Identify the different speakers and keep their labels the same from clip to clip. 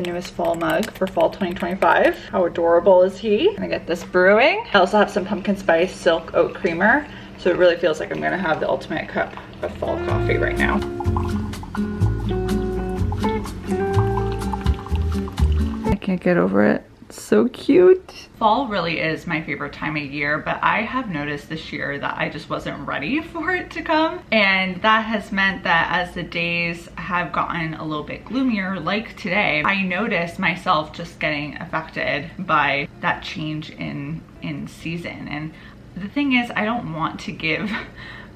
Speaker 1: The newest fall mug for fall 2025. How adorable is he? Gonna get this brewing. I also have some pumpkin spice silk oat creamer. So it really feels like I'm gonna have the ultimate cup of fall coffee right now. I can't get over it. It's so cute. Fall really is my favorite time of year, but I have noticed this year that I just wasn't ready for it to come. And that has meant that as the days have gotten a little bit gloomier, like today, I noticed myself just getting affected by that change in season. And the thing is, I don't want to give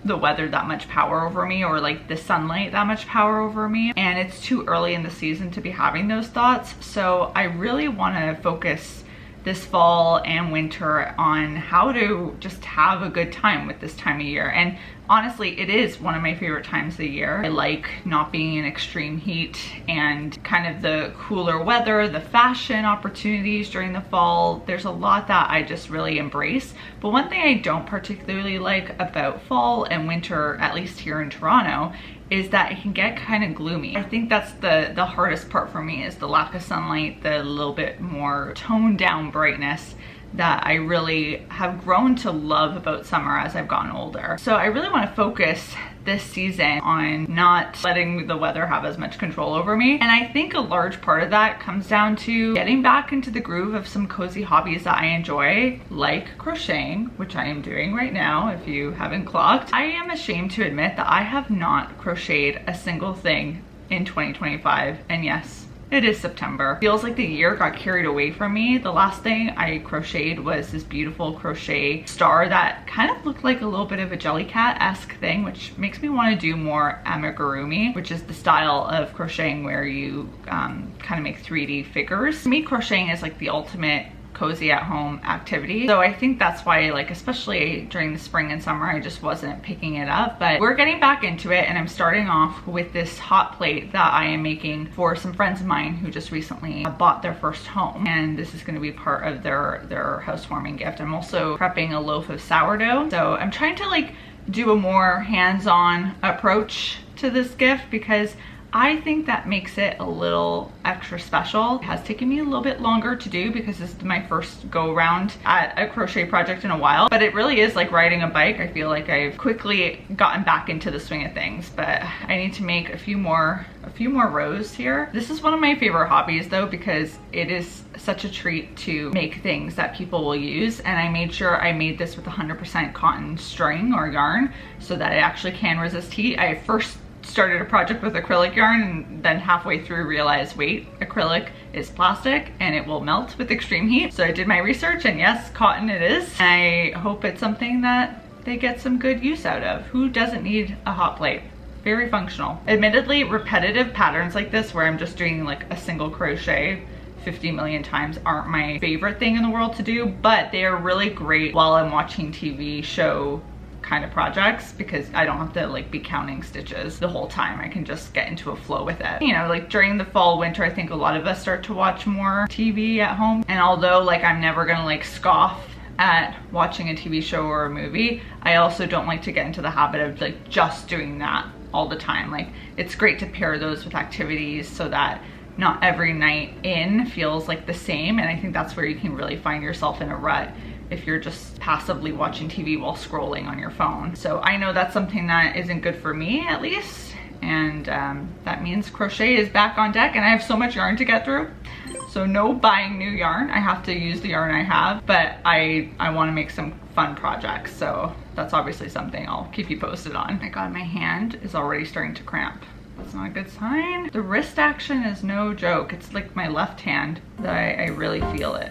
Speaker 1: the weather that much power over me, or like the sunlight that much power over me, and it's too early in the season to be having those thoughts. So I really want to focus this fall and winter on how to just have a good time with this time of year. And honestly, it is one of my favorite times of the year. I like not being in extreme heat and kind of the cooler weather, the fashion opportunities during the fall. There's a lot that I just really embrace. But one thing I don't particularly like about fall and winter, at least here in Toronto, is that it can get kind of gloomy. I think that's the hardest part for me, is the lack of sunlight, the little bit more toned down brightness that I really have grown to love about summer as I've gotten older. So I really want to focus this season on not letting the weather have as much control over me. And I think a large part of that comes down to getting back into the groove of some cozy hobbies that I enjoy, like crocheting, which I am doing right now if you haven't clocked. I am ashamed to admit that I have not crocheted a single thing in 2025, and yes, it is September. Feels like the year got carried away from me. The last thing I crocheted was this beautiful crochet star that kind of looked like a little bit of a Jellycat-esque thing, which makes me want to do more amigurumi, which is the style of crocheting where you kind of make 3D figures. To me, crocheting is like the ultimate cozy at home activity. So I think that's why, like, especially during the spring and summer, I just wasn't picking it up. But we're getting back into it, and I'm starting off with this hot plate that I am making for some friends of mine who just recently bought their first home, and this is going to be part of their housewarming gift. I'm also prepping a loaf of sourdough, so I'm trying to like do a more hands-on approach to this gift because I think that makes it a little extra special. It has taken me a little bit longer to do because this is my first go around at a crochet project in a while, but it really is like riding a bike. I feel like I've quickly gotten back into the swing of things, but I need to make a few more rows here. This is one of my favorite hobbies though, because it is such a treat to make things that people will use. And I made sure I made this with 100% cotton string or yarn so that it actually can resist heat. I first started a project with acrylic yarn and then halfway through realized, wait, acrylic is plastic and it will melt with extreme heat. So I did my research, and yes, cotton it is. I hope it's something that they get some good use out of. Who doesn't need a hot plate? Very functional. Admittedly, repetitive patterns like this where I'm just doing like a single crochet 50 million times aren't my favorite thing in the world to do, but they are really great while I'm watching TV show kind of projects because I don't have to like be counting stitches the whole time. I can just get into a flow with it. You know, like during the fall, winter, I think a lot of us start to watch more TV at home. And although like I'm never gonna like scoff at watching a TV show or a movie, I also don't like to get into the habit of like just doing that all the time. Like it's great to pair those with activities so that not every night in feels like the same. And I think that's where you can really find yourself in a rut if you're just passively watching TV while scrolling on your phone. So I know that's something that isn't good for me, at least. And that means crochet is back on deck, and I have so much yarn to get through. So no buying new yarn. I have to use the yarn I have, but I want to make some fun projects. So that's obviously something I'll keep you posted on. My God, my hand is already starting to cramp. That's not a good sign. The wrist action is no joke. It's like my left hand that I really feel it.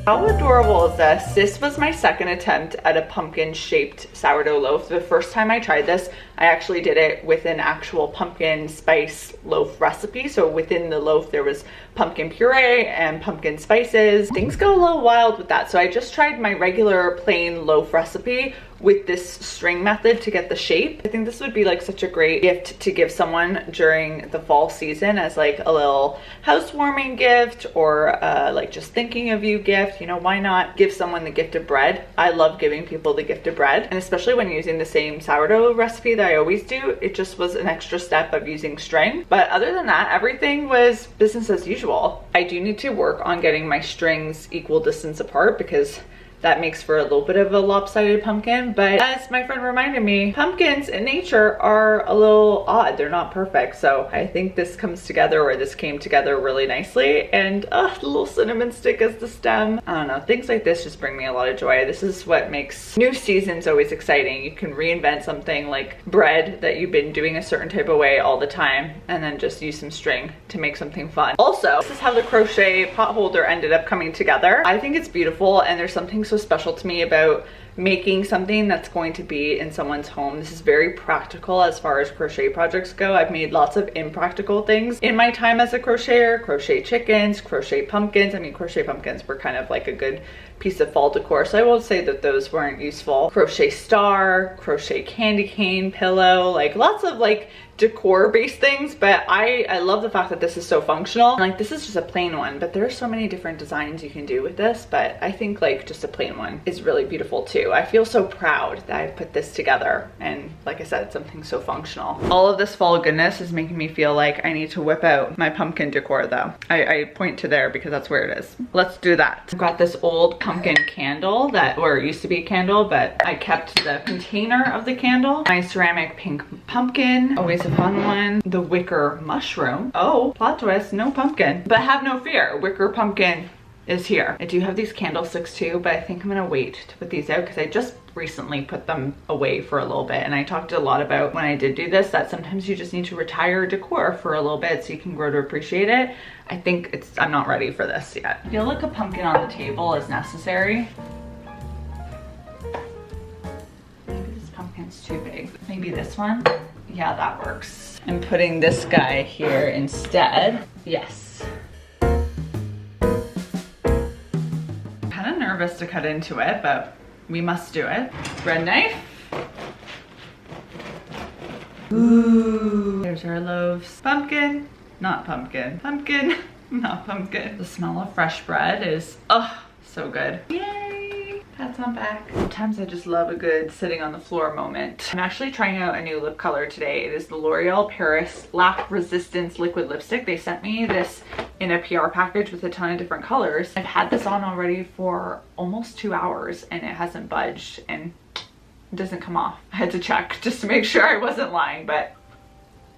Speaker 1: How adorable is this? This was my second attempt at a pumpkin shaped sourdough loaf. The first time I tried this, I actually did it with an actual pumpkin spice loaf recipe. So within the loaf there was pumpkin puree and pumpkin spices. Things go a little wild with that. So I just tried my regular plain loaf recipe with this string method to get the shape. I think this would be like such a great gift to give someone during the fall season as like a little housewarming gift, or like just thinking of you gift. You know, why not give someone the gift of bread? I love giving people the gift of bread, and especially when using the same sourdough recipe that I always do, it just was an extra step of using string. But other than that, everything was business as usual. I do need to work on getting my strings equal distance apart because that makes for a little bit of a lopsided pumpkin. But as my friend reminded me, pumpkins in nature are a little odd. They're not perfect. So I think this comes together, or this came together really nicely. And the little cinnamon stick as the stem. I don't know, things like this just bring me a lot of joy. This is what makes new seasons always exciting. You can reinvent something like bread that you've been doing a certain type of way all the time, and then just use some string to make something fun. Also, this is how the crochet pot holder ended up coming together. I think it's beautiful, and there's something so special to me about making something that's going to be in someone's home. This is very practical as far as crochet projects go. I've made lots of impractical things in my time as a crocheter. Crochet chickens, crochet pumpkins. I mean, crochet pumpkins were kind of like a good piece of fall decor, so I won't say that those weren't useful. Crochet star, crochet candy cane pillow, like lots of like decor based things. But I love the fact that this is so functional. Like, this is just a plain one, but there are so many different designs you can do with this, but I think like just a plain one is really beautiful too. I feel so proud that I put this together, and like I said, it's something so functional. All of this fall goodness is making me feel like I need to whip out my pumpkin decor though. I point to there because that's where it is. Let's do that. I've got this old pumpkin candle that, or it used to be a candle, but I kept the container of the candle. My ceramic pink pumpkin, always a fun one. The wicker mushroom. Oh, plot twist, no pumpkin. But have no fear, wicker pumpkin is here. I do have these candlesticks too, but I think I'm gonna wait to put these out because I just recently put them away for a little bit. And I talked a lot about when I did do this, that sometimes you just need to retire decor for a little bit so you can grow to appreciate it. I think I'm not ready for this yet. I feel like a pumpkin on the table is necessary. Maybe this pumpkin's too big. Maybe this one? Yeah, that works. I'm putting this guy here instead. Yes. Kind of nervous to cut into it, but we must do it. Bread knife. Ooh, there's our loaves. Pumpkin, not pumpkin. Pumpkin, not pumpkin. The smell of fresh bread is, oh, so good. Yay, pats on back. Sometimes I just love a good sitting on the floor moment. I'm actually trying out a new lip color today. It is the L'Oreal Paris Lac Resistance Liquid Lipstick. They sent me this in a PR package with a ton of different colors. I've had this on already for almost 2 hours and it hasn't budged and it doesn't come off. I had to check just to make sure I wasn't lying, but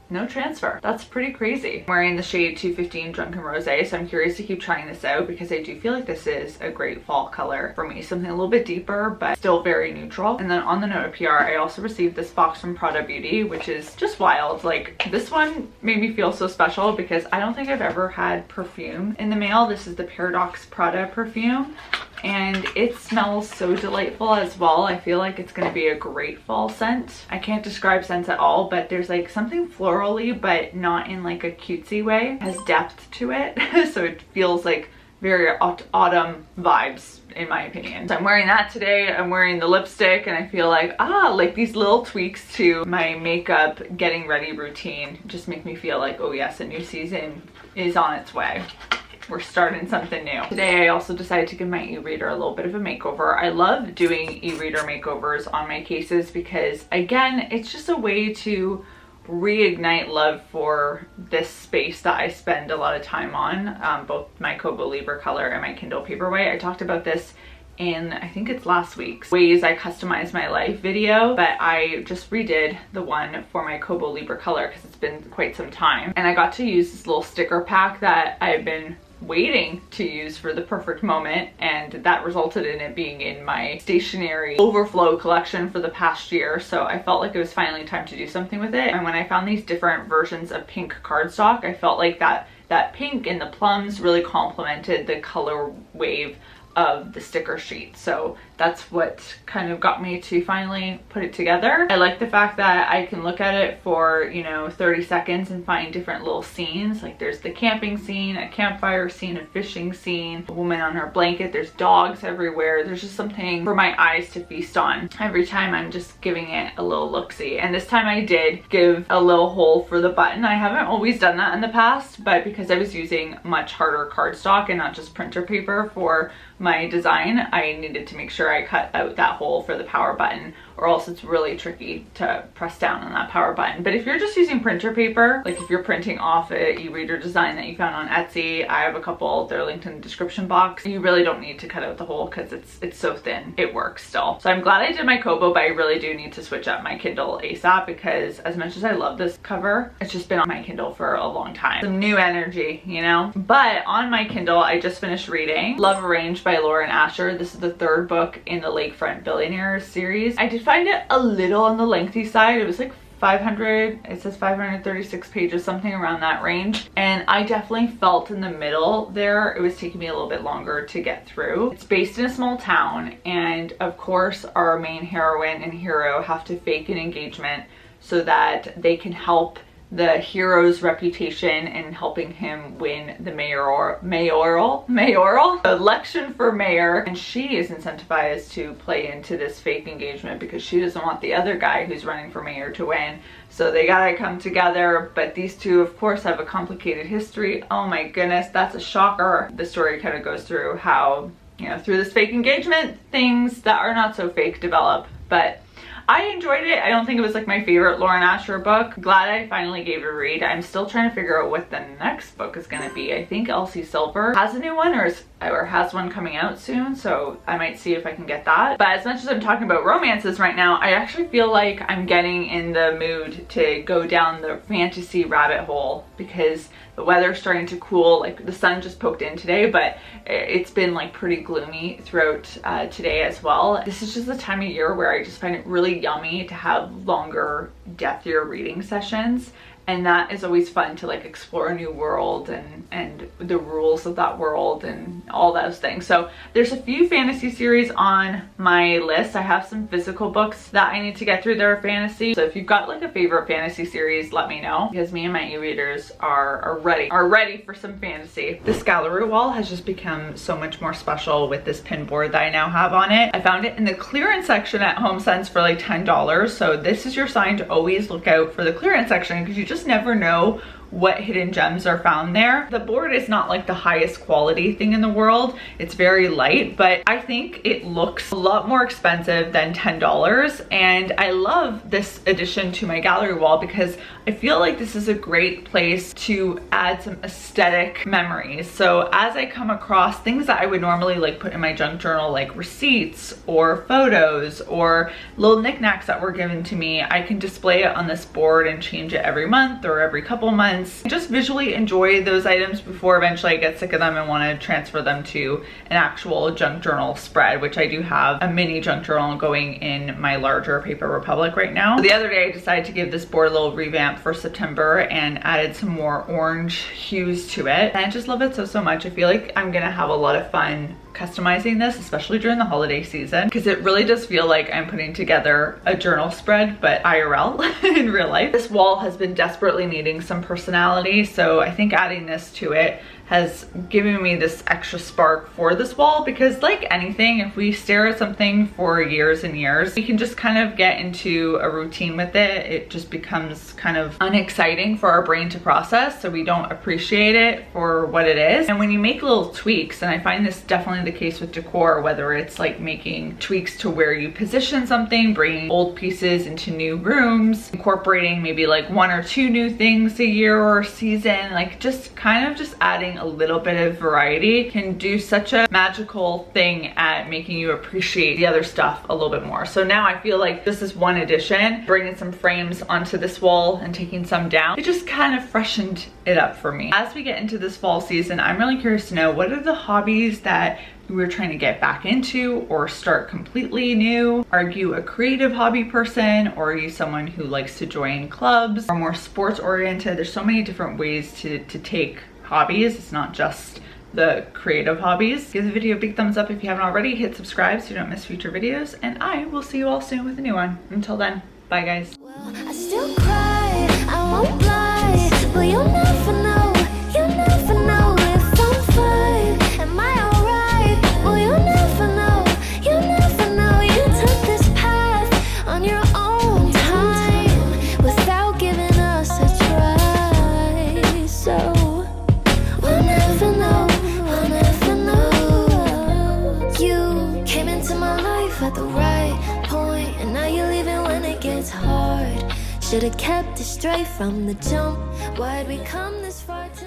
Speaker 1: no transfer. That's pretty crazy. I'm wearing the shade 215 Drunken Rosé, so I'm curious to keep trying this out because I do feel like this is a great fall color for me. Something a little bit deeper, but still very neutral. And then on the note of PR, I also received this box from Prada Beauty, which is just wild. Like, this one made me feel so special because I don't think I've ever had perfume in the mail. This is the Paradox Prada perfume, and it smells so delightful as well. I feel like it's going to be a great fall scent. I can't describe scents at all, but there's like something florally, but not in like a cutesy way. It has depth to it, so it feels like very autumn vibes in my opinion. So I'm wearing that today. I'm wearing the lipstick, and I feel like like these little tweaks to my makeup getting ready routine just make me feel like, oh yes, a new season is on its way. We're starting something new. Today I also decided to give my e-reader a little bit of a makeover. I love doing e-reader makeovers on my cases because, again, it's just a way to reignite love for this space that I spend a lot of time on, both my Kobo Libra color and my Kindle Paperwhite. I talked about this in, I think it's last week's Ways I Customize My Life video, but I just redid the one for my Kobo Libra color because it's been quite some time. And I got to use this little sticker pack that I've been waiting to use for the perfect moment, and that resulted in it being in my stationery overflow collection for the past year. So I felt like it was finally time to do something with it. And when I found these different versions of pink cardstock, I felt like that pink and the plums really complemented the color wave of the sticker sheet. So that's what kind of got me to finally put it together. I like the fact that I can look at it for, you know, 30 seconds and find different little scenes. Like there's the camping scene, a campfire scene, a fishing scene, a woman on her blanket, there's dogs everywhere. There's just something for my eyes to feast on every time I'm just giving it a little look-see. And this time I did give a little hole for the button. I haven't always done that in the past, but because I was using much harder cardstock and not just printer paper for my design, I needed to make sure I cut out that hole for the power button, or else it's really tricky to press down on that power button. But if you're just using printer paper, like if you're printing off an e-reader design that you found on Etsy, I have a couple, they're linked in the description box, you really don't need to cut out the hole because it's so thin, it works still. So I'm glad I did my Kobo, but I really do need to switch up my Kindle ASAP, because as much as I love this cover, it's just been on my Kindle for a long time. Some new energy, you know? But on my Kindle, I just finished reading Love Arranged by Lauren Asher. This is the third book in the Lakefront Billionaires series. I did find it a little on the lengthy side. It was like 500, it says 536 pages, something around that range. And I definitely felt in the middle there, it was taking me a little bit longer to get through. It's based in a small town, and of course our main heroine and hero have to fake an engagement so that they can help the hero's reputation in helping him win the mayoral election for mayor. And she is incentivized to play into this fake engagement because she doesn't want the other guy who's running for mayor to win. So they gotta come together, but these two of course have a complicated history. Oh my goodness, that's a shocker. The story kind of goes through how, you know, through this fake engagement, things that are not so fake develop. But I enjoyed it. I don't think it was like my favorite Lauren Asher book. Glad I finally gave it a read. I'm still trying to figure out what the next book is gonna be. I think Elsie Silver has a new one, or has one coming out soon, so I might see if I can get that. But as much as I'm talking about romances right now, I actually feel like I'm getting in the mood to go down the fantasy rabbit hole, because the weather's starting to cool. Like the sun just poked in today, but it's been like pretty gloomy throughout today as well. This is just the time of year where I just find it really yummy to have longer, depthier reading sessions. And that is always fun to like explore a new world and the rules of that world and all those things. So there's a few fantasy series on my list. I have some physical books that I need to get through that are fantasy. So if you've got like a favorite fantasy series, let me know, because me and my e-readers are ready for some fantasy. This gallery wall has just become so much more special with this pin board that I now have on it. I found it in the clearance section at HomeSense for like $10. So this is your sign to always look out for the clearance section, because you just never know what hidden gems are found there. The board is not like the highest quality thing in the world. It's very light, but I think it looks a lot more expensive than $10. And I love this addition to my gallery wall because I feel like this is a great place to add some aesthetic memories. So as I come across things that I would normally like put in my junk journal, like receipts or photos or little knickknacks that were given to me, I can display it on this board and change it every month or every couple months. I just visually enjoy those items before eventually I get sick of them and want to transfer them to an actual junk journal spread, which I do have a mini junk journal going in my larger Paper Republic right now. The other day I decided to give this board a little revamp for September and added some more orange hues to it. And I just love it so much. I feel like I'm gonna have a lot of fun customizing this, especially during the holiday season, because it really does feel like I'm putting together a journal spread, but IRL in real life. This wall has been desperately needing some personality, so I think adding this to it has given me this extra spark for this wall, because like anything, if we stare at something for years and years, we can just kind of get into a routine with it. It just becomes kind of unexciting for our brain to process, so we don't appreciate it for what it is. And when you make little tweaks, and I find this definitely the case with decor, whether it's like making tweaks to where you position something, bringing old pieces into new rooms, incorporating maybe like 1 or 2 new things a year or a season, like just kind of just adding a little bit of variety can do such a magical thing at making you appreciate the other stuff a little bit more. So now I feel like this is one addition, bringing some frames onto this wall and taking some down. It just kind of freshened it up for me. As we get into this fall season, I'm really curious to know, what are the hobbies that we're trying to get back into or start completely new? Are you a creative hobby person, or are you someone who likes to join clubs or more sports oriented? There's so many different ways to take hobbies. It's not just the creative hobbies. Give the video a big thumbs up if you haven't already. Hit subscribe so you don't miss future videos, and I will see you all soon with a new one. Until then, bye guys.
Speaker 2: Well, I still cry, I won't lie, but you'll never know if I'm fine. Am I alright? Well, you'll never know, you took this path on your own time, without giving us a try, so we'll never know. You came into my life at the right point, and now you're leaving when it gets hard. Should've kept it straight from the jump. Why'd we come this far to